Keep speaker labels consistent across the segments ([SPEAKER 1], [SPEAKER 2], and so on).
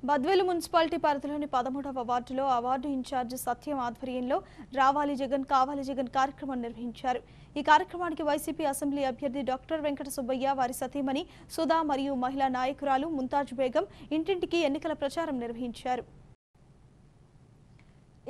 [SPEAKER 1] Badvel municipality పరిధిలోని 13వ వార్డులో award incharge సత్యం ఆధ్వర్యంలో రావాలి జగన్ కావాలి జగన్ కార్యక్రమం నిర్వహించారు। ఈ కార్యక్రమానికి వైసీపీ అసెంబ్లీ అభ్యర్థి డాక్టర్ వెంకట సుబ్బయ్య వారి సతీమణి సుధా మరియు మహిళా నాయకురాలు ముంతాజ్ బేగం ఇంటింటికి ఎన్నికల ప్రచారం నిర్వహించారు।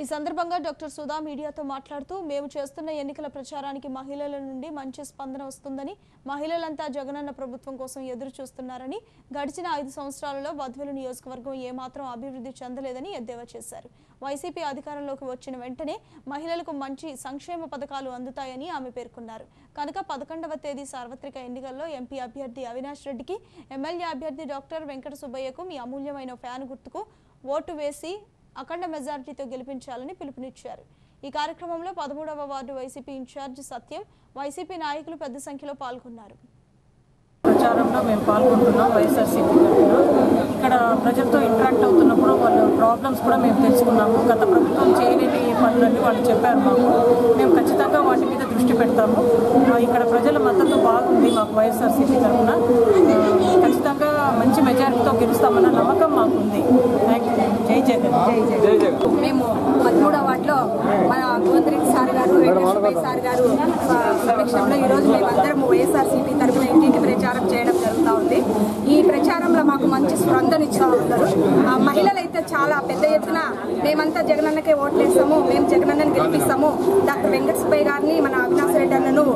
[SPEAKER 1] ఈ సందర్భంగా డాక్టర్ సుధా మీడియాతో మాట్లాడుతూ మేము చేస్తున్న ఎన్నికల ప్రచారానికి మహిళల నుండి మంచి స్పందన వస్తుందని, మహిళలంతా జగనన్న ప్రభుత్వం కోసం ఎదురు చూస్తున్నారని, గడిచిన 5 సంవత్సరాలలో బద్వేలు నియోజకవర్గం ఏమాత్రం అభివృద్ధి చెందలేదని ఎద్దేవా చేశారు। వైసీపీ అధికారంలోకి వచ్చిన వెంటనే మహిళలకు మంచి సంక్షేమ పథకాలు అందుతాయని ఆమె పేర్కొన్నారు। కనుక 11వ తేదీ సార్వత్రిక ఎన్నికల్లో ఎంపీ అభ్యర్థి అవినాష్ రెడ్డికి, ఎమ్మెల్యే అభ్యర్థి డాక్టర్ వెంకట సుబ్బయ్యకు మీ అమూల్యమైన ఫ్యాన్ గుర్తుకు ఓటు వేసి అఖండ మెజారిటీతో గెలిపించాలని పిలుపునిచ్చారు। ఈ కార్యక్రమంలో 13వ వార్డు వైసీపీ ఇన్ఛార్జ్ సత్యం, వైసీపీ నాయకులు పెద్ద సంఖ్యలో పాల్గొన్నారు।
[SPEAKER 2] ప్రచారంలో మేము పాల్గొంటున్నాం। వైఎస్ఆర్సీపీ ఇక్కడ ప్రజలతో ఇంటరాక్ట్ అవుతున్నప్పుడు వాళ్ళ ప్రాబ్లమ్స్ కూడా మేము తెలుసుకున్నాము। గత ప్రభుత్వం చేయలేని పనులన్నీ వాళ్ళు చెప్పారు మాకు, మేము ఖచ్చితంగా వాటి మీద దృష్టి పెడతాము। ఇక్కడ ప్రజల మద్దతు బాగుంది మాకు వైఎస్ఆర్సీపీ తరఫున, ఖచ్చితంగా మంచి మెజారిటీతో గెలుస్తామన్న నమ్మకం మాకుంది। Thank you. జై జగన్।
[SPEAKER 3] మేము 13వ వార్డులో మన గోవిందరెడ్డి సార్ గారు, వెంకటేశ్వర సార్ గారు సమక్షంలో ఈరోజు మేమందరం వైఎస్ఆర్సీపీ తరఫున ఇంటింటి ప్రచారం చేయడం జరుగుతూ ఉంది। ఈ ప్రచారంలో మాకు మంచి స్పందన ఇస్తూ ఉన్నారు। మహిళలు అయితే చాలా పెద్ద ఎత్తున మేమంతా జగనన్నకే ఓట్లేస్తాము, మేము జగనన్నని గెలిపిస్తాము, డాక్టర్ వెంకట సుబ్బయ్య గారిని మన అవినాష్ రెడ్డి అన్నను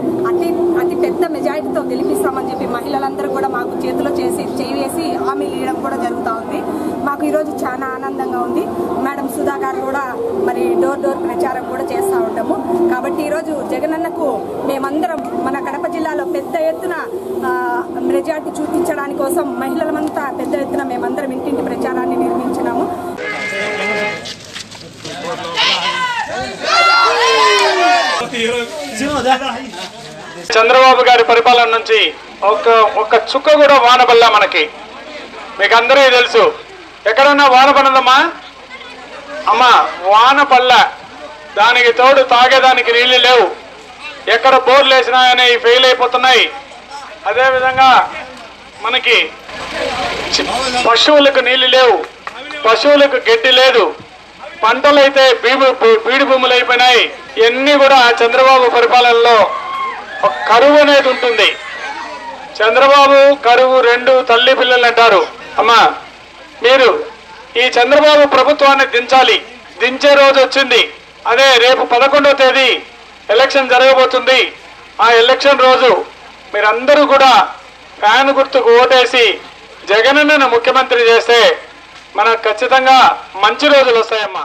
[SPEAKER 3] అతి పెద్ద మెజారిటీతో గెలిపిస్తామని చెప్పి మహిళలందరూ కూడా మాకు చేతిలో చేసి హామీలు ఇవ్వడం కూడా జరుగుతూ ఉంది। మాకు ఈరోజు చాలా ఆనందంగా ఉంది। మేడం సుధా గారు కూడా మరి డోర్ ప్రచారం కూడా చేస్తూ ఉంటాము। కాబట్టి ఈరోజు జగనన్నకు మేమందరం మన కడప జిల్లాలో పెద్ద ఎత్తున మెజారిటీ చూపించడానికి కోసం మహిళలమంతా పెద్ద ఎత్తున మేమందరం ఇంటింటి ప్రచారాన్ని నిర్మించినాము।
[SPEAKER 4] చంద్రబాబు గారి పరిపాలన నుంచి ఒక్క చుక్క కూడా వానబల్లా మనకి, మీకు అందరికీ తెలుసు। ఎక్కడన్నా వాన పడదమ్మా అమ్మా, వాన పల్ల, దానికి తోడు తాగేదానికి నీళ్లు లేవు, ఎక్కడ బోర్లు వేసినాయని ఫెయిల్ అయిపోతున్నాయి। అదేవిధంగా మనకి పశువులకు నీళ్లు లేవు, పశువులకు గడ్డి లేదు, పంటలైతే బీడు భూములు అయిపోయినాయి। ఇవన్నీ కూడా చంద్రబాబు పరిపాలనలో కరువు అనేది ఉంటుంది। చంద్రబాబు కరువు రెండు తల్లి పిల్లలు అంటారు। అమ్మా, మీరు ఈ చంద్రబాబు ప్రభుత్వాన్ని దించాలి, దించే రోజు వచ్చింది। అదే రేపు 11వ తేదీ ఎలక్షన్ జరగబోతుంది। ఆ ఎలక్షన్ రోజు మీరందరూ కూడా ఫ్యాన్ గుర్తుకు ఓటేసి జగనన్నను ముఖ్యమంత్రి చేస్తే మనకు ఖచ్చితంగా మంచి రోజులు వస్తాయమ్మా।